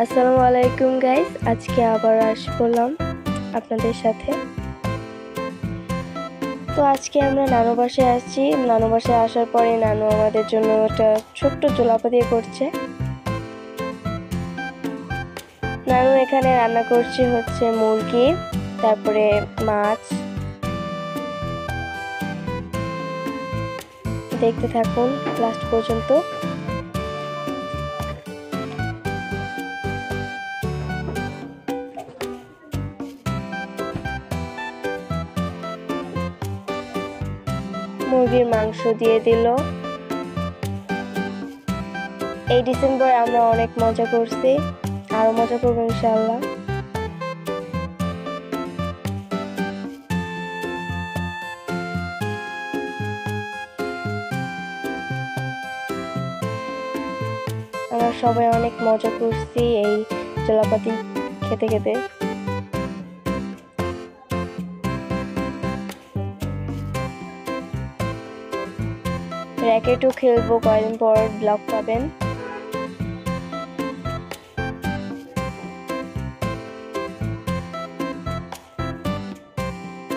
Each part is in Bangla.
আসসালামু আলাইকুম গাইস, আজকে আবার আসলাম আপনাদের সাথে। তো আজকে আমরা নানু বাসায় আসছি। নানু বাসায় আসার পরে নানু আমাদের জন্য একটা ছোট্ট জোলাপা দিয়ে করছে। নানু এখানে রান্না করছে হচ্ছে মুরগি, তারপরে মাছ। দেখতে থাকুন লাস্ট পর্যন্ত। মুরগির মাংস দিয়ে দিল। এই ডিসেম্বরে আমরা অনেক মজা করছি, আরো মজা করবো ইনশাআল্লাহ। আমরা সবাই অনেক মজা করছি এই জলাপাতি খেতে খেতে। র্যাকেটও খেলবো, কয়েকদিন পর ব্লগ পাবেন।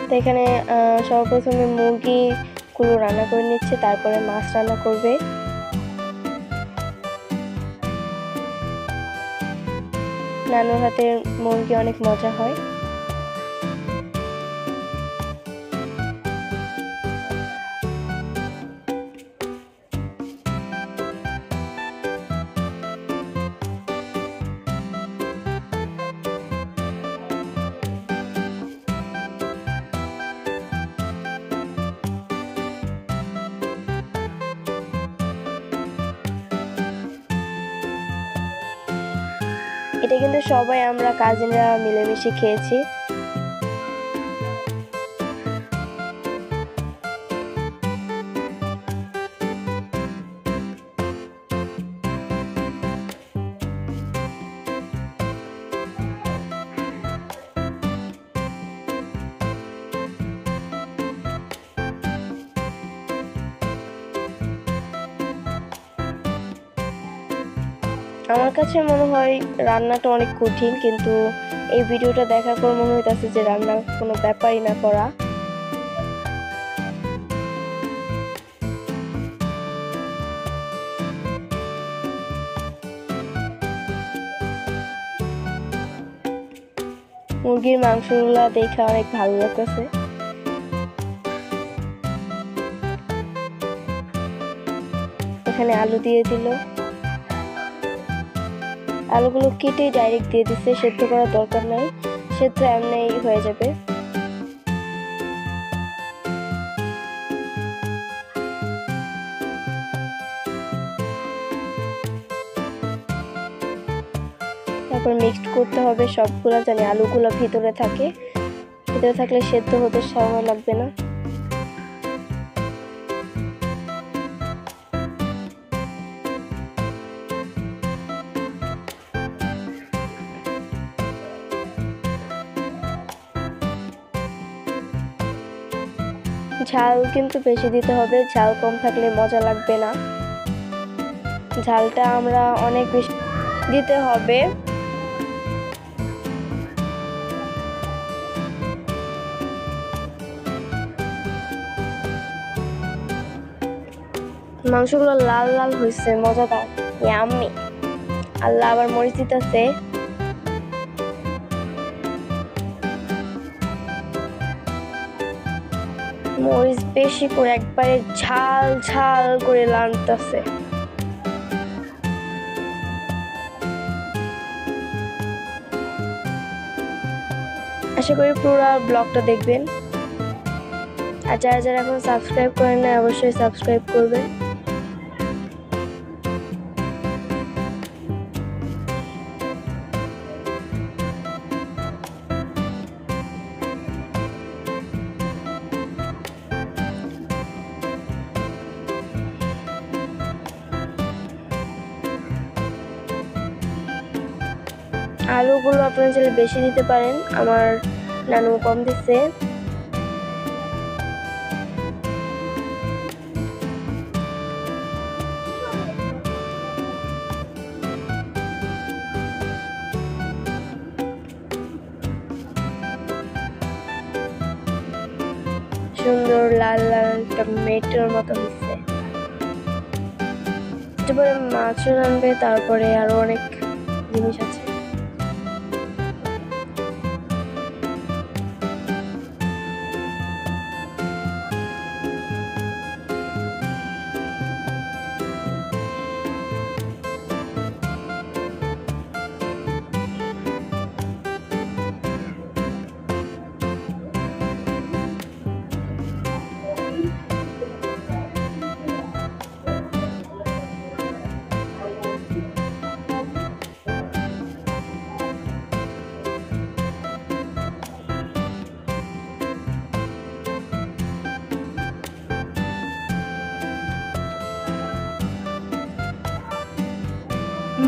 তো এখানে সর্বপ্রথমে মুরগিগুলো রান্না করে নিচ্ছে, তারপরে মাছ রান্না করবে। নানুর হাতের মুরগি অনেক মজা হয়। এটা কিন্তু সবাই আমরা কাজিনরা মিলেমিশে খেয়েছি। আমার কাছে মনে হয় রান্নাটা অনেক কঠিন, কিন্তু এই ভিডিওটা দেখার পর মনে হইতেছে যে রান্না কোনো ব্যাপারই না করা। মুরগির মাংসগুলা দেখে অনেক ভালো লাগতেছে। এখানে আলু দিয়ে দিল। আলুগুলো কেটে ডাইরেক্ট দিয়ে দিচ্ছে, সেদ্ধ করার দরকার নাই, সেদ্ধ এমনিই হয়ে যাবে। তারপর মিক্সড করতে হবে সবগুলো, জানি আলুগুলো ভিতরে থাকে। ভিতরে থাকলে সেদ্ধ হতে সময় লাগবে না। ঝাল কিন্তু বেশি দিতে হবে, ঝাল কম থাকলে মজা লাগবে না। ঝালটা আমরা অনেক বেশি দিতে হবে। মাংসগুলো লাল লাল হয়েছে, মজাদার, ইয়াম্মি। আল্লাহ আবার মরিচ দিতেছে। মরিচ বেশি করে একবারে ঝাল ঝাল করে রান্নতেছে। আশা করি পুরো ব্লগটা দেখবেন। আর যারা যারা এখন সাবস্ক্রাইব করেন না, অবশ্যই সাবস্ক্রাইব করবেন। আলুগুলো আপনারা চাইলে বেশি দিতে পারেন, আমার নানু কম দিচ্ছে। সুন্দর লাল লাল একটা মেটের মতো হয়েছে। তারপরে মাছও রানবে, তারপরে আরো অনেক জিনিস আছে।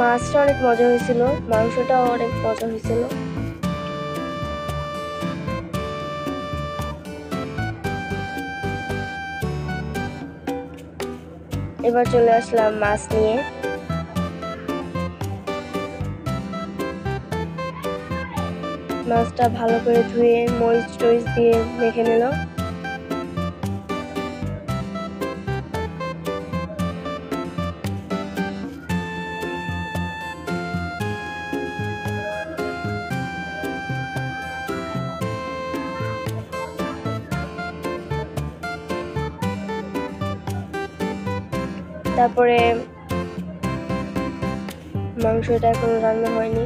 মাছটা অনেক মজা হয়েছিল, মাংসটাও অনেক মজা হয়েছিল। এবার চলে আসলাম মাছ নিয়ে। মাছটা ভালো করে ধুয়ে মরিচ টরিচ দিয়ে মেখে নিল। তারপরে মাংসটা এখনো রান্না হয়নি।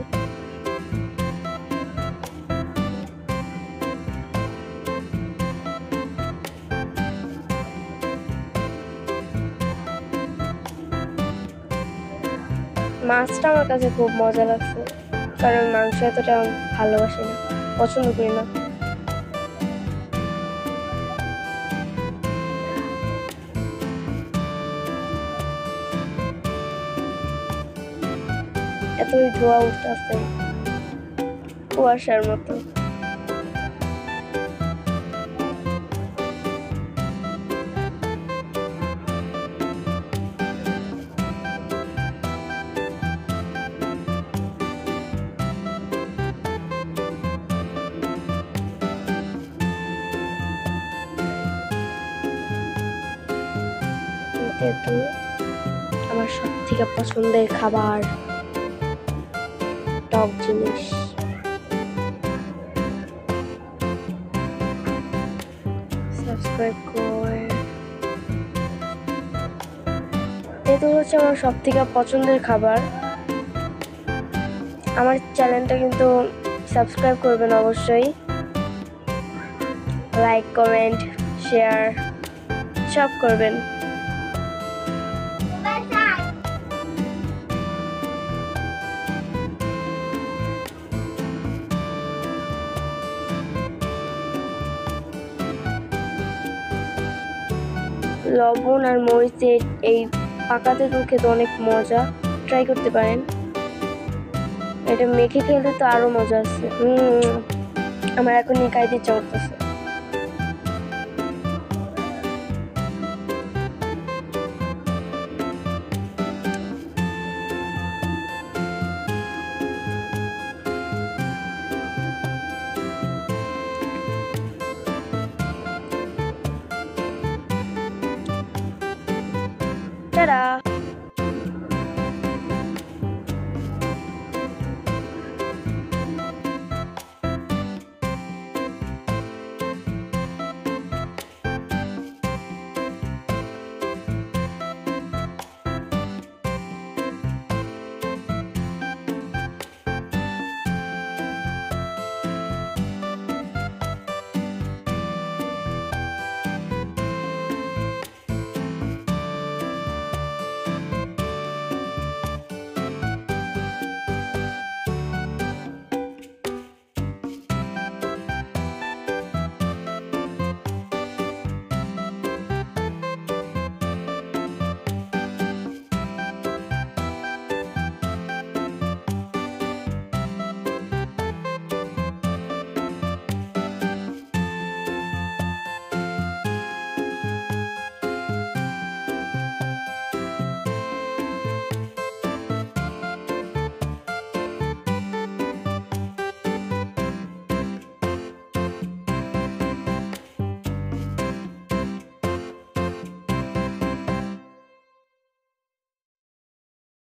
মাছটা আমার কাছে খুব মজা লাগছে, কারণ মাংস এতটা ভালোবাসি না, পছন্দ করি না। এতই ধোয়া উঠতেছে কুয়াশার মতো। তেঁতুল আমার সবথেকে পছন্দের খাবার, টক জিনিস। সাবস্ক্রাইব করে। তেঁতুল হচ্ছে আমার সবথেকে পছন্দের খাবার। আমার চ্যানেলটা কিন্তু সাবস্ক্রাইব করবেন অবশ্যই, লাইক কমেন্ট শেয়ার সব করবেন। লবণ আর মরিচের এই পাকা তেঁতুল খেতে অনেক মজা, ট্রাই করতে পারেন। এটা মেখে খেলে তো আরো মজা আছে। আমার এখন খাইতে ইচ্ছা করতেছে।